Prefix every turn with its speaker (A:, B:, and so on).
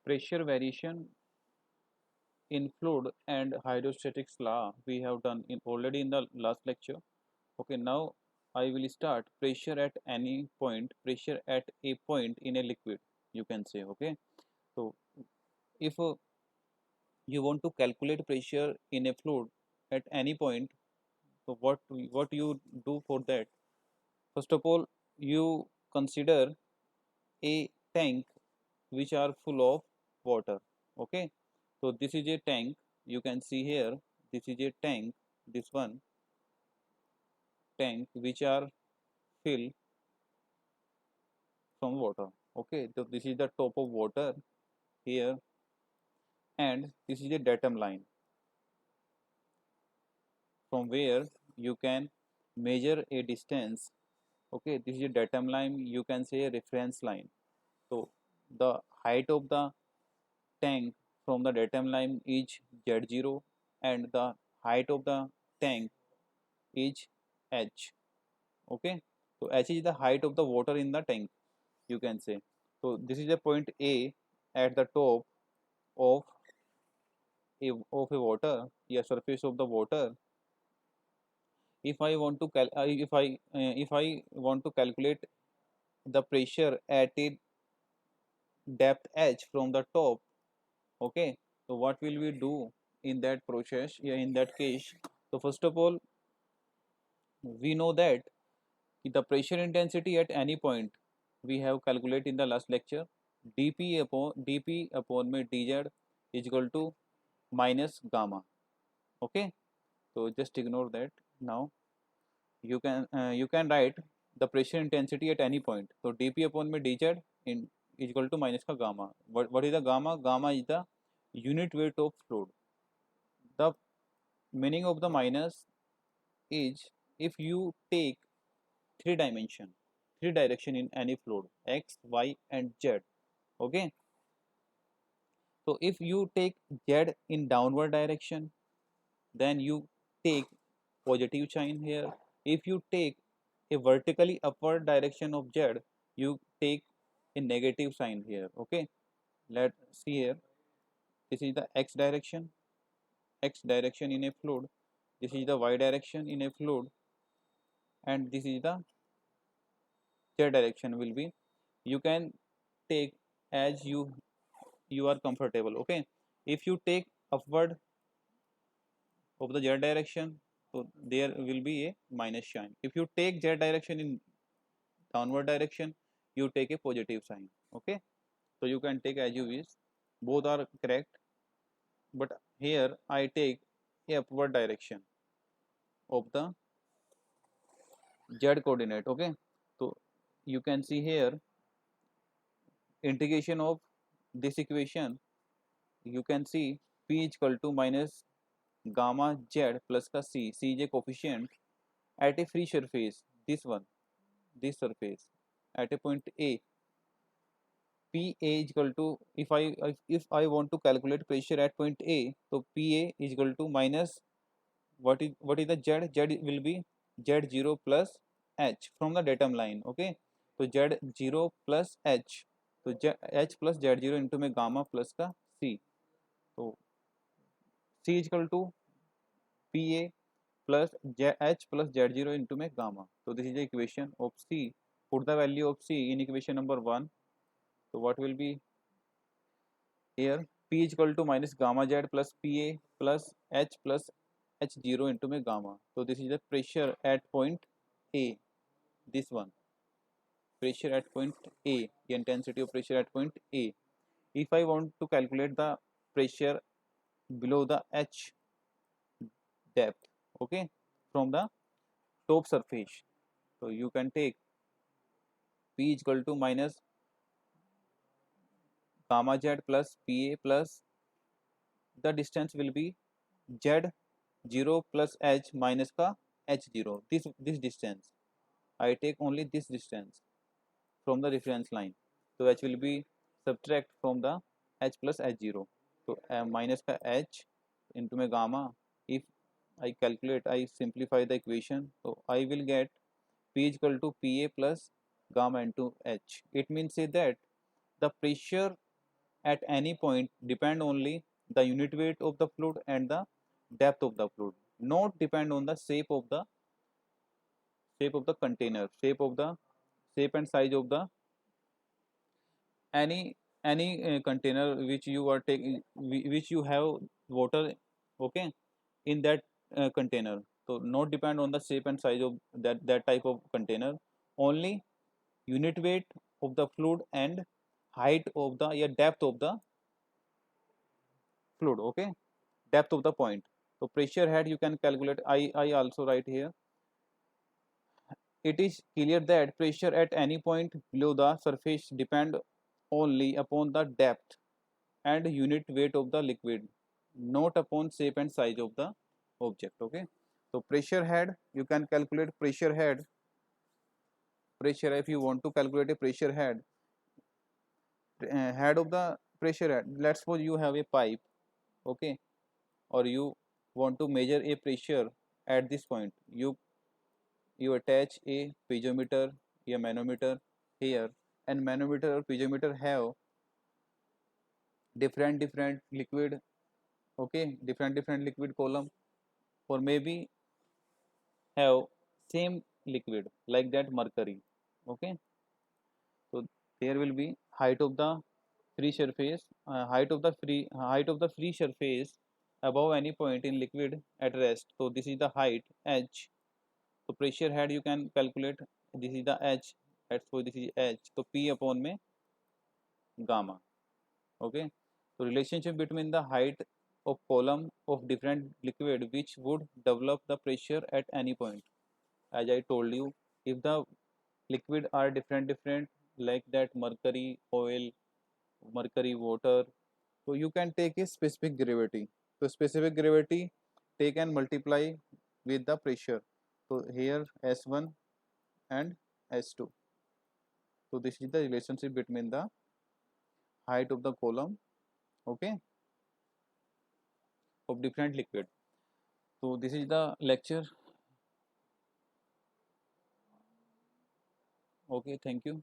A: pressure variation in fluid and hydrostatics law we have done in already in the last lecture. Okay, now I will start pressure at any point, pressure at a point in a liquid, you can say. Okay, so if you want to calculate pressure in a fluid at any point, so what you do for that? First of all, you consider a tank which are full of water. Okay, so this is a tank, you can see here, this is a tank, this one tank which are filled from water. Okay, so this is the top of water here, and this is a datum line from where you can measure a distance. Okay, this is a datum line, you can say a reference line. So the height of the tank from the datum line is z0, and the height of the tank is h. Okay, so h is the height of the water in the tank, you can say. So this is a point A at the top of a water, yeah, surface of the water. If I want to if I want to calculate the pressure at a depth h from the top. Okay, so what will we do in that process? Yeah, in that case, so first of all, we know that the pressure intensity at any point we have calculated in the last lecture, dp upon में dz is equal to minus gamma. Okay, so just ignore that. Now you can write the pressure intensity at any point. So dp upon में dz in is equal to minus का gamma. What is the gamma? Gamma is the unit weight of fluid. The meaning of the minus is if you take three direction in any fluid, x, y and z. Okay, so if you take z in downward direction, then you take positive sign here. If you take a vertically upward direction of z, you take a negative sign here. Okay, let's see here, this is the x direction in a fluid, this is the y direction in a fluid, and this is the z direction will be, you can take as you are comfortable. Okay, if you take upward of the z direction, so there will be a minus sign. If you take z direction in downward direction, you take a positive sign. Okay, so you can take as you wish, both are correct, but here I take a upward direction of the z coordinate. Okay, so you can see here integration of this equation, you can see p is equal to minus gamma z plus का c is a coefficient at a free surface, this one, this surface at a point A. Pa is equal to, if I want to calculate pressure at point A, so Pa is equal to minus what is the z? Z will be z0 plus h from the datum line. Okay, so z0 plus h, so h plus z0 into में gamma plus का c, so c is equal to Pa plus h plus z0 into में gamma. So this is the equation of c. Put the value of c in equation number 1. So what will be here? P is equal to minus gamma z plus Pa plus h0 into में gamma. So this is the pressure at point A. This one, pressure at point A, the intensity of pressure at point A. If I want to calculate the pressure below the h depth, okay, from the top surface, so you can take P is equal to minus gamma z plus Pa plus the distance will be z0 plus h minus का h0, this distance I take only this distance from the reference line, so h will be subtract from the h plus h0, so minus का h into में gamma. If I calculate, I simplify the equation, so I will get P is equal to Pa plus gamma into h. It means say that the pressure at any point depend only the unit weight of the fluid and the depth of the fluid, not depend on the container, shape and size of the any container which you are taking, which you have water, okay, in that container. So not depend on the shape and size of that type of container, only unit weight of the fluid and height of the, yeah, depth of the fluid, okay, depth of the point. So pressure head you can calculate. I also write here. It is clear that pressure at any point below the surface depend only upon the depth and unit weight of the liquid, not upon shape and size of the object, okay. So pressure head, you can calculate pressure head. Pressure, if you want to calculate a pressure head, head of the pressure head, let's suppose you have a pipe, okay, or you want to measure a pressure at this point. You attach a piezometer, a manometer here, and manometer or piezometer have different liquid, okay, different liquid column, or maybe have same liquid like that mercury, okay. So there will be height of the free surface, height of the free surface above any point in liquid at rest. So this is the height h. So pressure head you can calculate, this is the h, that's why this is h, so p upon में gamma, okay. So relationship between the height of column of different liquid which would develop the pressure at any point. As I told you, if the liquid are different like that mercury oil, mercury water, so you can take a specific gravity. So specific gravity take and multiply with the pressure. So here S1 and S2. So this is the relationship between the height of the column, okay, of different liquid. So this is the lecture. Okay, thank you.